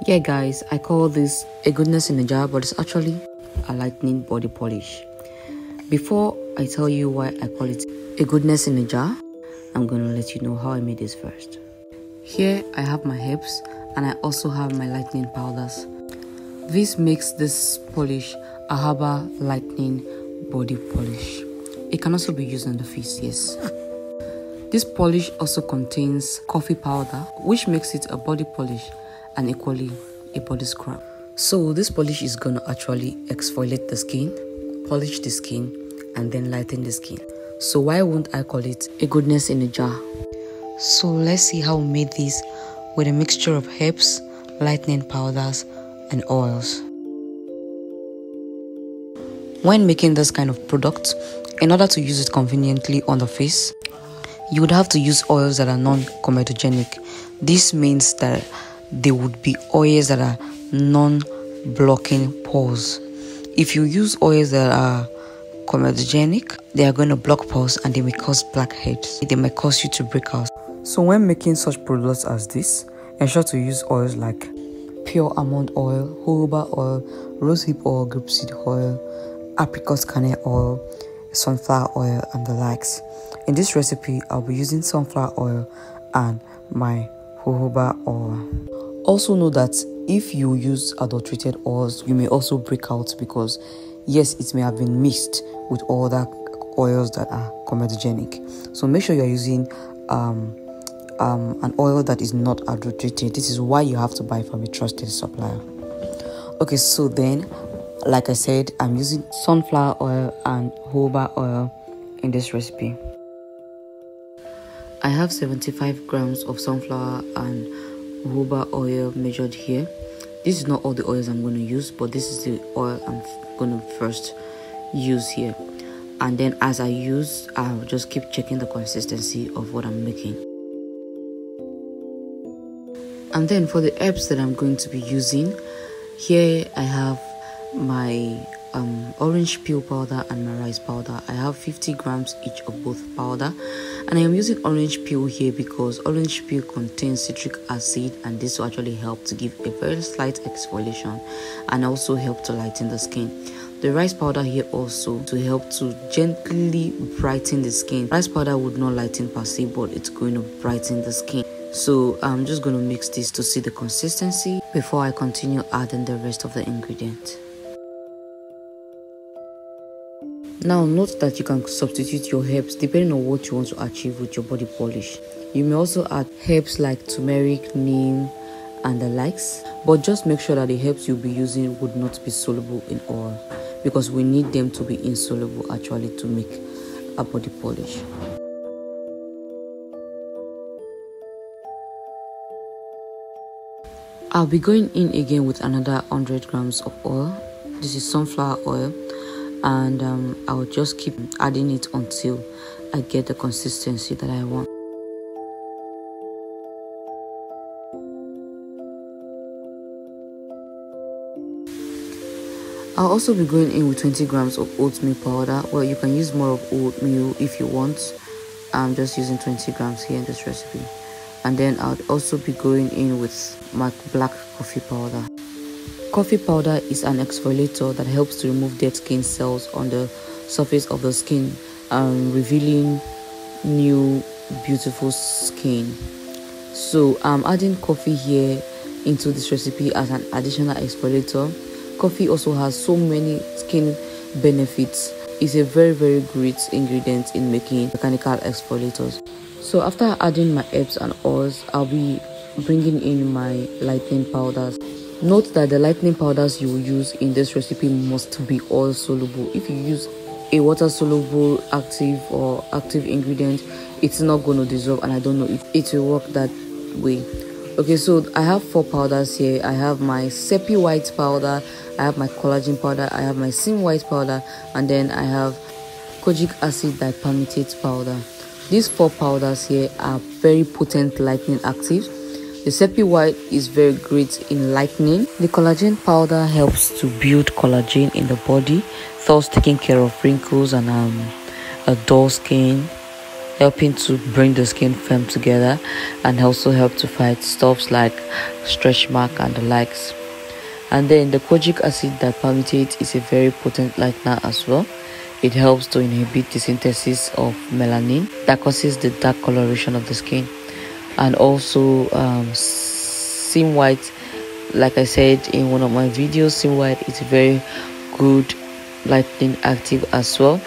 Yeah guys, I call this a goodness in a jar, but it's actually a lightening body polish. Before I tell you why I call it a goodness in a jar, I'm going to let you know how I made this first. Here I have my herbs and I also have my lightening powders. This makes this polish a herbal lightening body polish. It can also be used on the face, yes. This polish also contains coffee powder, which makes it a body polish and equally a body scrub. So this polish is going to actually exfoliate the skin, polish the skin, and then lighten the skin. So why won't I call it a goodness in a jar? So let's see how we made this with a mixture of herbs, lightening powders, and oils. When making this kind of product, in order to use it conveniently on the face, you would have to use oils that are non-comedogenic. This means that they would be oils that are non-blocking pores. If you use oils that are comedogenic, they are going to block pores and they may cause blackheads. They may cause you to break out. So when making such products as this, ensure to use oils like pure almond oil, jojoba oil, rosehip oil, grapeseed oil, apricot kernel oil, sunflower oil, and the likes. In this recipe, I'll be using sunflower oil and my jojoba oil. Also know that if you use adulterated oils, you may also break out because yes, it may have been mixed with other oils that are comedogenic. So make sure you're using an oil that is not adulterated. This is why you have to buy from a trusted supplier. Okay, so then, like I said, I'm using sunflower oil and jojoba oil in this recipe. I have 75 grams of sunflower and jojoba oil measured here. This is not all the oils I'm going to use, but this is the oil I'm going to first use here. And then as I use, I'll just keep checking the consistency of what I'm making. And then for the herbs that I'm going to be using, here I have my orange peel powder and my rice powder. I have 50 grams each of both powder, and I am using orange peel here because orange peel contains citric acid, and this will actually help to give a very slight exfoliation and also help to lighten the skin. The rice powder here also to help to gently brighten the skin. Rice powder would not lighten per se, but it's going to brighten the skin. So I'm just going to mix this to see the consistency before I continue adding the rest of the ingredients. Now note that you can substitute your herbs depending on what you want to achieve with your body polish. You may also add herbs like turmeric, neem, and the likes, but just make sure that the herbs you'll be using would not be soluble in oil, because we need them to be insoluble actually to make a body polish. I'll be going in again with another 100 grams of oil. This is sunflower oil, and I'll just keep adding it until I get the consistency that I want. I'll also be going in with 20 grams of oatmeal powder. Well, you can use more of oatmeal if you want. I'm just using 20 grams here in this recipe. And then I'll also be going in with my black coffee powder. Coffee powder is an exfoliator that helps to remove dead skin cells on the surface of the skin, revealing new beautiful skin. So I'm adding coffee here into this recipe as an additional exfoliator. Coffee also has so many skin benefits. It's a very great ingredient in making mechanical exfoliators. So after adding my herbs and oils, I'll be bringing in my lightening powders. Note that the lightening powders you will use in this recipe must be oil soluble. If you use a water soluble active ingredient, it's not going to dissolve, and I don't know if it will work that way. Okay, so I have 4 powders here. I have my Sepi white powder, I have my collagen powder, I have my Sim white powder, and then I have kojic acid dipalmitate powder. These 4 powders here are very potent lightening actives. The Sepi white is very great in lightening. The collagen powder helps to build collagen in the body, thus taking care of wrinkles and a dull skin. helping to bring the skin firm together and also help to fight stuffs like stretch mark and the likes. And then the kojic acid dipalmitate is a very potent lightener as well. It helps to inhibit the synthesis of melanin that causes the dark coloration of the skin. And also sim white, like I said in one of my videos, sim white is very good lightening active as well.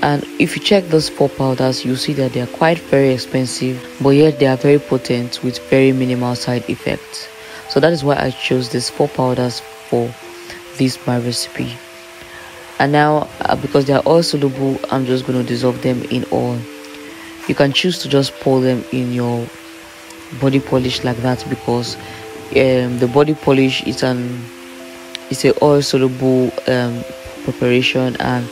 And if you check those 4 powders, you see that they are quite very expensive, but yet they are very potent with very minimal side effects. So that is why I chose these 4 powders for this my recipe. And now because they are oil soluble, I'm just going to dissolve them in oil. You can choose to just pour them in your body polish like that, because the body polish is an oil soluble preparation, and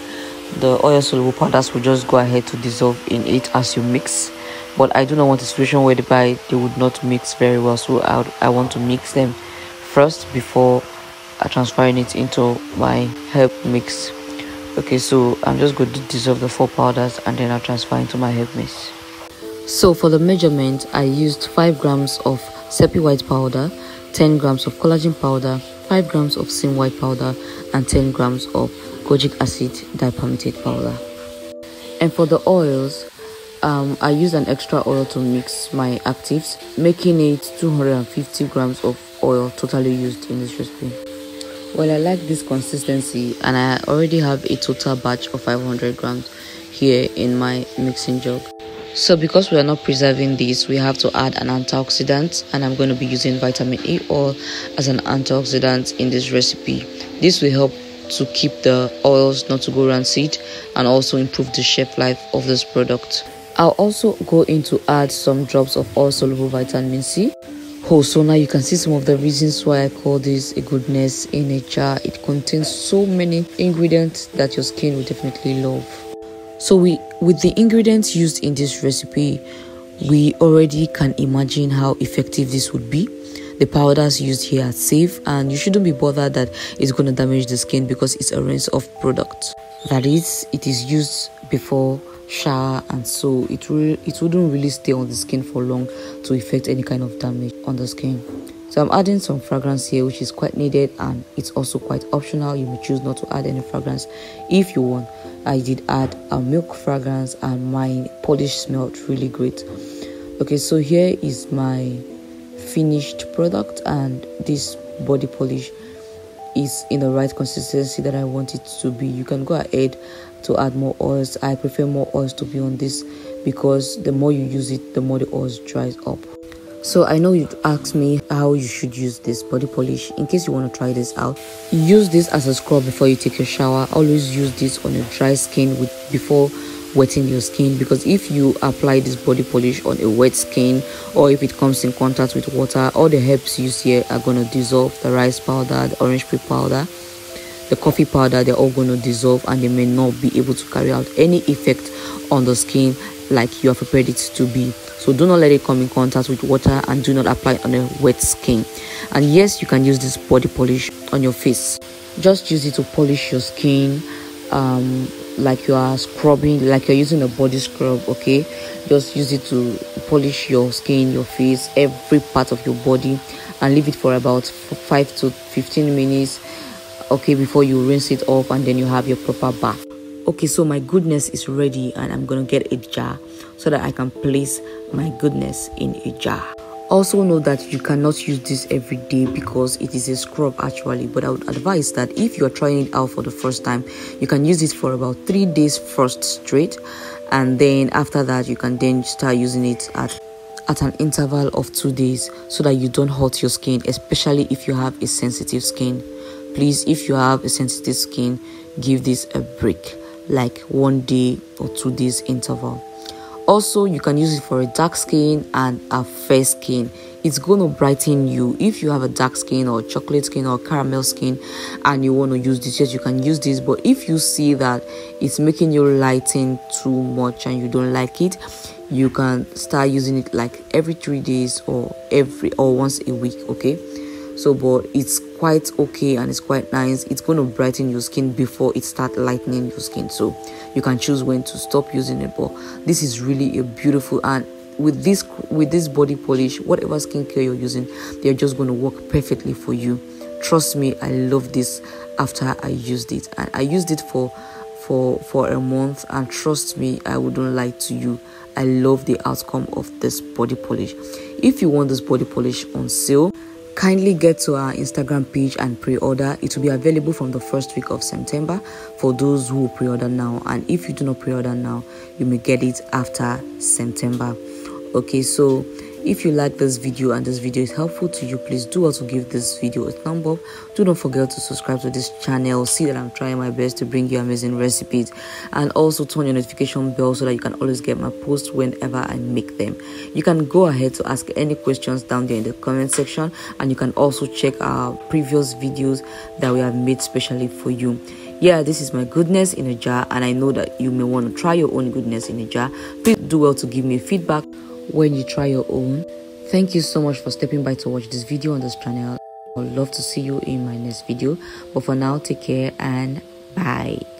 the oil soluble powders will just go ahead to dissolve in it as you mix. But I do not want a situation whereby they would not mix very well, so I want to mix them first before transferring it into my herb mix. Okay, so I'm just going to dissolve the 4 powders and then I'll transfer into my herb mix. So for the measurement, I used 5 grams of Sepi white powder, 10 grams of collagen powder, 5 grams of sim white powder, and 10 grams of kojic acid dipalmitate powder. And for the oils, I used an extra oil to mix my actives, making it 250 grams of oil totally used in this recipe. Well, I like this consistency, and I already have a total batch of 500 grams here in my mixing jug. So because we are not preserving this, we have to add an antioxidant, and I'm going to be using vitamin E oil as an antioxidant in this recipe. This will help to keep the oils not to go rancid and also improve the shelf life of this product. I'll also go in to add some drops of oil soluble vitamin C. Oh, so now you can see some of the reasons why I call this a goodness in a jar. It contains so many ingredients that your skin will definitely love. So with the ingredients used in this recipe, we already can imagine how effective this would be. The powders used here are safe, and you shouldn't be bothered that it's going to damage the skin because it's a rinse-off product. That is, it is used before shower, and so it wouldn't really stay on the skin for long to effect any kind of damage on the skin. So I'm adding some fragrance here, which is quite needed, and it's also quite optional. You may choose not to add any fragrance if you want. I did add a milk fragrance, and my polish smelled really great. Okay, so here is my finished product, and this body polish is in the right consistency that I want it to be. You can go ahead to add more oils. I prefer more oils to be on this because the more you use it, the more the oils dries up. So I know you'd ask me how you should use this body polish. In case you want to try this out, use this as a scrub before you take your shower. Always use this on a dry skin before wetting your skin, because if you apply this body polish on a wet skin, or if it comes in contact with water, all the herbs used here are going to dissolve. The rice powder, the orange peel powder, the coffee powder, they're all going to dissolve, and they may not be able to carry out any effect on the skin like you have prepared it to be. So do not let it come in contact with water, and do not apply it on a wet skin. And yes, you can use this body polish on your face. Just use it to polish your skin, like you are scrubbing, like you're using a body scrub. Okay, just use it to polish your skin, your face, every part of your body, and leave it for about 5 to 15 minutes, okay, before you rinse it off, and then you have your proper bath. Okay, so my goodness is ready, and I'm gonna get a jar so that I can place my goodness in a jar. Also know that you cannot use this every day because it is a scrub actually, but I would advise that if you are trying it out for the first time, you can use it for about 3 days first straight, and then after that you can then start using it at an interval of 2 days so that you don't hurt your skin, especially if you have a sensitive skin. Please, if you have a sensitive skin, give this a break, like 1 day or 2 days interval. Also, you can use it for a dark skin and a fair skin. It's going to brighten you. If you have a dark skin or chocolate skin or caramel skin and you want to use this, yes, you can use this. But if you see that it's making you lighten too much and you don't like it, you can start using it like every 3 days or once a week. Okay, So but it's quite okay and it's quite nice. It's going to brighten your skin before it starts lightening your skin, so you can choose when to stop using it. But this is really a beautiful, and with this body polish, whatever skincare you're using, they're just going to work perfectly for you. Trust me, I love this after I used it, and I used it for a month, and trust me, I wouldn't lie to you, I love the outcome of this body polish. If you want this body polish on sale, kindly get to our Instagram page and pre-order. It will be available from the first week of September for those who pre-order now, and if you do not pre-order now, you may get it after September. Okay, so if you like this video and this video is helpful to you, please do also give this video a thumb up. Do not forget to subscribe to this channel. See that I'm trying my best to bring you amazing recipes, and also turn your notification bell so that you can always get my posts whenever I make them. You can go ahead to ask any questions down there in the comment section, and you can also check our previous videos that we have made specially for you. Yeah, this is my goodness in a jar, and I know that you may want to try your own goodness in a jar. Please do well to give me feedback when you try your own. Thank you so much for stepping by to watch this video on this channel. I'd love to see you in my next video, but for now, take care and bye.